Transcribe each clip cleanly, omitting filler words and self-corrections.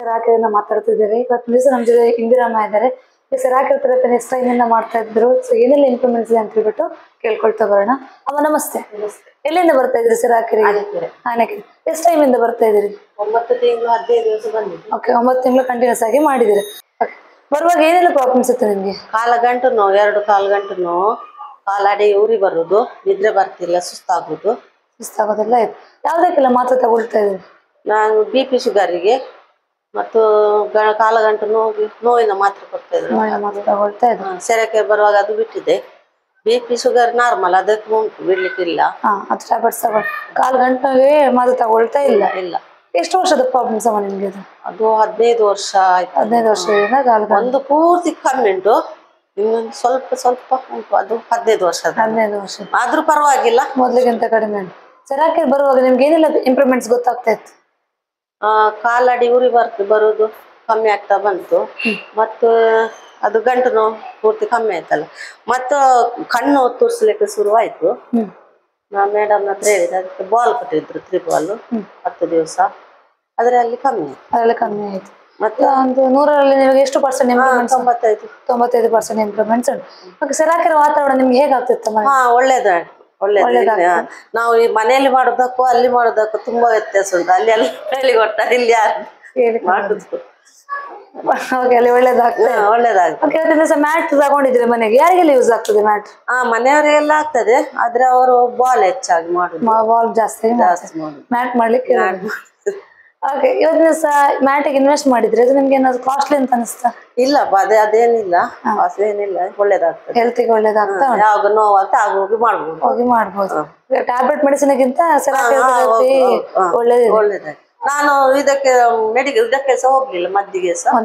ಸರಾಕೆಯಿಂದ ಮಾತಾಡ್ತಿದ್ದೀವಿ. ಇವತ್ತು ದಿವಸ ನಮ್ಮ ಜೊತೆ ಇಂದಿರಮ್ಮ ಇದ್ದಾರೆ. ಸರಾಕೆ ಥೆರಪಿ ನೆಕ್ಸ್ಟ್ ಟೈಮಿಂದ ಮಾಡ್ತಾ ಇದ್ರು. ಸೊ ಏನೆಲ್ಲ ಇಂಪ್ರೂವ್ಮೆಂಟ್ಸ್ ಇದೆ ಅಂತ ಹೇಳ್ಬಿಟ್ಟು ಕೇಳ್ಕೊಳ್ತಾ ಬರೋಣ. ಅಮ್ಮ ನಮಸ್ತೆ. ಎಲ್ಲಿಂದ ಬರ್ತಾ ಇದ್ರಿ ಸರಾಕೆರೆ? ಆನೆಕೆರೆ. ಎಷ್ಟು ಟೈಮಿಂದ ಬರ್ತಾ ಇದ್ದೀರಿ? 9 ತಿಂಗಳು 15 ದಿವಸ ಬಂದಿದ್ದೆ. ಓಕೆ, 9 ತಿಂಗಳು ಕಂಟಿನ್ಯೂಸ್ ಆಗಿ ಮಾಡಿದಿರಿ. ಬರುವಾಗ ಏನೆಲ್ಲ ಪ್ರಾಬ್ಲಮ್ಸ್ ಇತ್ತು ನಿಮ್ಗೆ? ಕಾಲಗಂಟು ನೋವು, 2 ಕಾಲಗಂಟು ನೋವು, ಕಾಲಡಿ ಉರಿ ಬರುದು, ನಿದ್ರೆ ಬರ್ತಿಲ್ಲ, ಸುಸ್ತಾಗುದು. ಸುಸ್ತಾಗೋದೆಲ್ಲ ಆಯ್ತು. ಯಾವ್ದಕ್ಕೆಲ್ಲ ಮಾತ್ರೆ ತಗೊಳ್ತಾ ಇದ್ರಿ? ನಾನು BP ಶುಗರಿಗೆ ಮತ್ತು ಕಾಲಗಂಟು ನೋವಿನ ಮಾತ್ರೆ ಕೊಡ್ತಾ ಇದ್ರು. ಮಾತ್ರೆ ತಗೊಳ್ತಾ ಇದ್ರು. ಸೆರಕೆ ಬರುವಾಗ ಅದು ಬಿಟ್ಟಿದೆ. BP ಶುಗರ್ ನಾರ್ಮಲ್, ಅದಕ್ಕೆ ಉಂಟು, ಬಿಡ್ಲಿಕ್ಕಿಲ್ಲ. ಅದು ಟ್ಯಾಬ್ಲೆಟ್ಸ್ ಕಾಲು ಗಂಟೆಗೆ ಮಾತ್ರೆ ತಗೊಳ್ತಾ ಇಲ್ಲ. ಇಲ್ಲ. ಎಷ್ಟು ವರ್ಷದ ಪ್ರಾಬ್ಲಮ್ಸ್ ಅಮ್ಮ ನಿಮ್ಗೆ? ಅದು 15 ವರ್ಷ ಆಯ್ತು. 15 ವರ್ಷದಿಂದ ಕಾಲು ಒಂದು ಪೂರ್ತಿ ಕಮ್ಮಿ ಉಂಟು, ಇನ್ನೊಂದು ಸ್ವಲ್ಪ ಸ್ವಲ್ಪ ಉಂಟು. ಅದು 15 ವರ್ಷದ. 15 ವರ್ಷ ಆದ್ರೂ ಪರವಾಗಿಲ್ಲ, ಮೊದ್ಲಿಗಿಂತ ಕಡಿಮೆ ಉಂಟು. ಸರಾಕೆ ಬರುವಾಗ ನಿಮ್ಗೆ ಏನೆಲ್ಲ ಇಂಪ್ರೂವ್ಮೆಂಟ್ಸ್ ಗೊತ್ತಾಗ್ತಾ ಇತ್ತು? ಕಾಲಡಿ ಉರಿ ಬರುದು ಕಮ್ಮಿ ಆಗ್ತಾ ಬಂತು. ಮತ್ತು ಅದು ಗಂಟು ನೋವು ಪೂರ್ತಿ ಕಮ್ಮಿ ಆಯ್ತಲ್ಲ. ಮತ್ತು ಕಣ್ಣು ತುರ್ಸ್ಲಿಕ್ಕೆ ಶುರುವಾಯ್ತು. ನಾ ಮೇಡಮ್ ಹತ್ರ ಹೇಳಿದೆ, ಅದಕ್ಕೆ ಬಾಲ್ ಕೊಟ್ಟಿದ್ರು, 3 ಬಾಲ್ 10 ದಿವಸ. ಅದರಲ್ಲಿ ಕಮ್ಮಿ ಆಯ್ತು. ಮತ್ತೆ ಒಂದು 100ರಲ್ಲಿ ನಿಮಗೆ ಎಷ್ಟು ಪರ್ಸೆಂಟ್ ಇಂಪ್ರೂವ್ಮೆಂಟ್ಸ್? 95% ಇಂಪ್ರೂವ್ಮೆಂಟ್ಸ್ ಉಂಟು. ಸರಾಕೆರ ವಾತಾವರಣ ನಿಮ್ಗೆ ಹೇಗಾಗ್ತಿತ್ತು? ಒಳ್ಳೇದು. ನಾವು ಈ ಮನೆಯಲ್ಲಿ ಮಾಡೋದಕ್ಕೂ ಅಲ್ಲಿ ಮಾಡೋದಕ್ಕೂ ತುಂಬಾ ವ್ಯತ್ಯಾಸ ಉಂಟು. ಅಲ್ಲಿ ಎಲ್ಲ ಹೇಳಿ ಕೊಡ್ತಾರೆ, ಇಲ್ಲಿ ಯಾರು ಮಾಡುದು. ಅಲ್ಲಿ ಒಳ್ಳೇದಾಗ್ತದೆ. ಮ್ಯಾಟ್ ತಗೊಂಡಿದ್ರೆ ಮನೆಗೆ ಯಾರಿಗೆಲ್ಲ ಯೂಸ್ ಆಗ್ತದೆ ಮ್ಯಾಟ್? ಮನೆಯವರಿಗೆಲ್ಲ ಆಗ್ತದೆ, ಆದ್ರೆ ಅವರು ಬಾಲ್ ಹೆಚ್ಚಾಗಿ ಮಾಡುದು, ಬಾಲ್ ಜಾಸ್ತಿ ಮಾಡುದು, ಮ್ಯಾಟ್ ಮಾಡ್ಲಿಕ್ಕೆ. ಓಕೆ, ಇವತ್ತಿನ ದಿವಸ ಮ್ಯಾಟಿಗೆ ಇನ್ವೆಸ್ಟ್ ಮಾಡಿದ್ರೆ ಅದು ನಿಮ್ಗೆ ಏನಾದ್ರು ಕಾಸ್ಟ್ಲಿ ಅಂತ ಅನಿಸ್ತಾ? ಇಲ್ಲ, ಅದೇನಿಲ್ಲ, ಕಾಸ್ಟ್ಲಿ ಏನಿಲ್ಲ, ಒಳ್ಳೇದಾಗ್ತದೆ, ಹೆಲ್ತಿಗೆ ಒಳ್ಳೇದಾಗ್ತಾ. ಯಾವಾಗ ನೋವಾಗ್ತಾ ಆಗ ಹೋಗಿ ಮಾಡ್ಬೋದು. ಟ್ಯಾಬ್ಲೆಟ್ ಮೆಡಿಸಿನ್ಗಿಂತ ಒಳ್ಳೇದಾಗ್ತದೆ. ನಾನು ಇದಕ್ಕೆ ಸಹ ಹೋಗ್ಲಿಲ್ಲ, ಮದ್ದಿಗೆ ಸಹ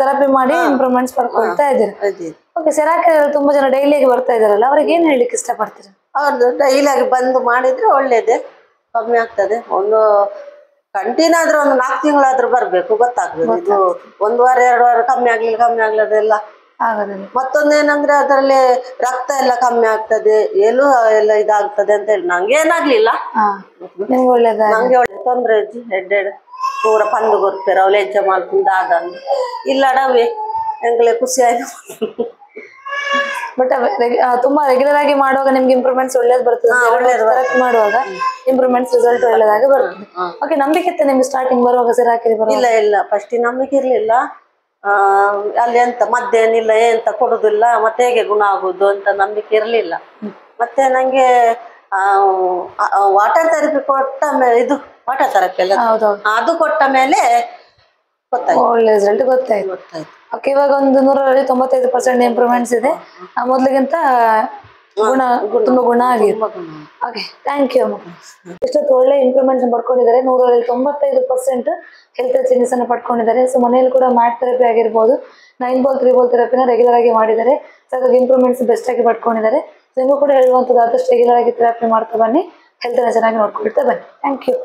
ಥೆರಪಿ ಮಾಡಿ ಇಂಪ್ರೂವ್ಮೆಂಟ್ಸ್ ಪಡ್ಕೊಳ್ತಾ ಇದ್ದೀರಿ. ಓಕೆ, ಸೆರಾಕೆ ತುಂಬಾ ಜನ ಡೈಲಿಯಾಗಿ ಬರ್ತಾ ಇದಾರಲ್ಲ, ಅವ್ರಿಗೆ ಏನ್ ಹೇಳಿಕ್ಕೆ ಇಷ್ಟಪಡ್ತೀರಿ? ಅವ್ರದ್ದು ಡೈಲಿಯಾಗಿ ಬಂದು ಮಾಡಿದ್ರೆ ಒಳ್ಳೇದೇ, ಕಮ್ಮಿ ಆಗ್ತದೆ. ಒಂದು ಕಂಟಿನ್ಯೂ ಆದ್ರೆ ಒಂದು 4 ತಿಂಗಳಾದ್ರೂ ಬರ್ಬೇಕು, ಗೊತ್ತಾಗ್ತದೆ. ಇದು 1 ವಾರ 2 ವಾರ ಕಮ್ಮಿ ಆಗ್ಲಿಲ್ಲ ಆಗೋದಿಲ್ಲ. ಮತ್ತೊಂದೇನಂದ್ರೆ ಅದರಲ್ಲಿ ರಕ್ತ ಎಲ್ಲ ಕಮ್ಮಿ ಆಗ್ತದೆ, ಎಲು ಎಲ್ಲ ಇದಾಗ್ತದೆ ಅಂತ ಹೇಳಿ ನಂಗೆ ಏನಾಗ್ಲಿಲ್ಲ. ನಂಗೆ ಒಳ್ಳೆ ತೊಂದ್ರೆ ಹೆಡ್ ಪೂರ ಪಂದು ಕೊಡ್ತಾರೆ, ಅವಳು ಹೆಜ್ಜೆ ಮಾಡ್ಕೊಂಡು ಆದಂದು ಇಲ್ಲ ಡವೆ ಎಂಗ್ಲೆ ಖುಷಿ ಆಯ್ತು. ಬಟ್ ತುಂಬಾ ರೆಗ್ಯುಲರ್ ಆಗಿ ಮಾಡುವಾಗ ನಿಮ್ಗೆ ಇಂಪ್ರೂವ್ಮೆಂಟ್ಸ್ ಒಳ್ಳೇದು ಬರ್ತದೆ. ಮಾಡುವಾಗ ಇಂಪ್ರೂವ್ಮೆಂಟ್ಸ್ ರಿಸಲ್ಟ್ ಒಳ್ಳೇದಾಗಿ ಬರ್ತದೆ. ಓಕೆ, ನಂಬಿಕೆ ಇತ್ತು ನಿಮ್ಗೆ ಸ್ಟಾರ್ಟಿಂಗ್ ಬರುವಾಗ ಸರಾಕೆರೆ ಬರುವಾಗ? ಇಲ್ಲ, ಫಸ್ಟ್ ನಂಬಿಕೆ ಇರ್ಲಿಲ್ಲ. ಅಲ್ಲಿ ಎಂತ ಮದ್ದೇನಿಲ್ಲ, ಎಂತ ಕೊಡುದಿಲ್ಲ, ಮತ್ತೆ ಹೇಗೆ ಗುಣ ಆಗುದು ಅಂತ ನಂಬಿಕೆ ಇರ್ಲಿಲ್ಲ. ಮತ್ತೆ ನಂಗೆ ವಾಟರ್ ಥೆರಪಿ ಕೊಟ್ಟ ಮೇಲೆ, ಇದು ವಾಟರ್ ಥೆರಪಿ ಎಲ್ಲ ಅದು ಕೊಟ್ಟ ಮೇಲೆ ಒಳ್ಳೆ ರಿಸಲ್ಟ್ ಗೊತ್ತಾಯ್ತು. ಓಕೆ, ಇವಾಗ ಒಂದು 100ರಲ್ಲಿ 95% ಇಂಪ್ರೂವ್ಮೆಂಟ್ಸ್ ಇದೆ. ಮೊದ್ಲಿಗಿಂತ ತುಂಬಾ ಗುಣ ಆಗಿದೆ. ಓಕೆ, ಥ್ಯಾಂಕ್ ಯು ಅಮ್ಮ. ಇಷ್ಟೊತ್ತು ಒಳ್ಳೆ ಇಂಪ್ರೂವ್ಮೆಂಟ್ಸ್ ಪಡ್ಕೊಂಡಿದ್ದಾರೆ. 100ರಲ್ಲಿ 95% ಹೆಲ್ತ್ ಚೇಂಜಸ್ ಅನ್ನು ಪಡ್ಕೊಂಡಿದ್ದಾರೆ. ಸೊ ಮನೆಯಲ್ಲಿ ಕೂಡ ಮ್ಯಾಟ್ ಥೆರಪಿ ಆಗಿರ್ಬೋದು, 9 ಬಾಲ್ 3 ಬಾಲ್ ಥೆರಪಿನ ರೆಗ್ಯುಲರ್ ಆಗಿ ಮಾಡಿದ್ದಾರೆ. ಸೊ ಹಾಗಾಗಿ ಇಂಪ್ರೂವ್ಮೆಂಟ್ಸ್ ಬೆಸ್ಟ್ ಆಗಿ ಪಡ್ಕೊಂಡಿದ್ದಾರೆ. ಸೊ ನಿಮಗೂ ಕೂಡ ಹೇಳುವಂಥದ್ದು ಆದಷ್ಟು ರೆಗ್ಯುಲರ್ ಆಗಿ ಥೆರಪಿ ಮಾಡ್ತಾ ಬನ್ನಿ, ಹೆಲ್ತ್ ಅನ್ನ ಚೆನ್ನಾಗಿ ನೋಡ್ಕೊಳ್ತಾ ಬನ್ನಿ. Thank you.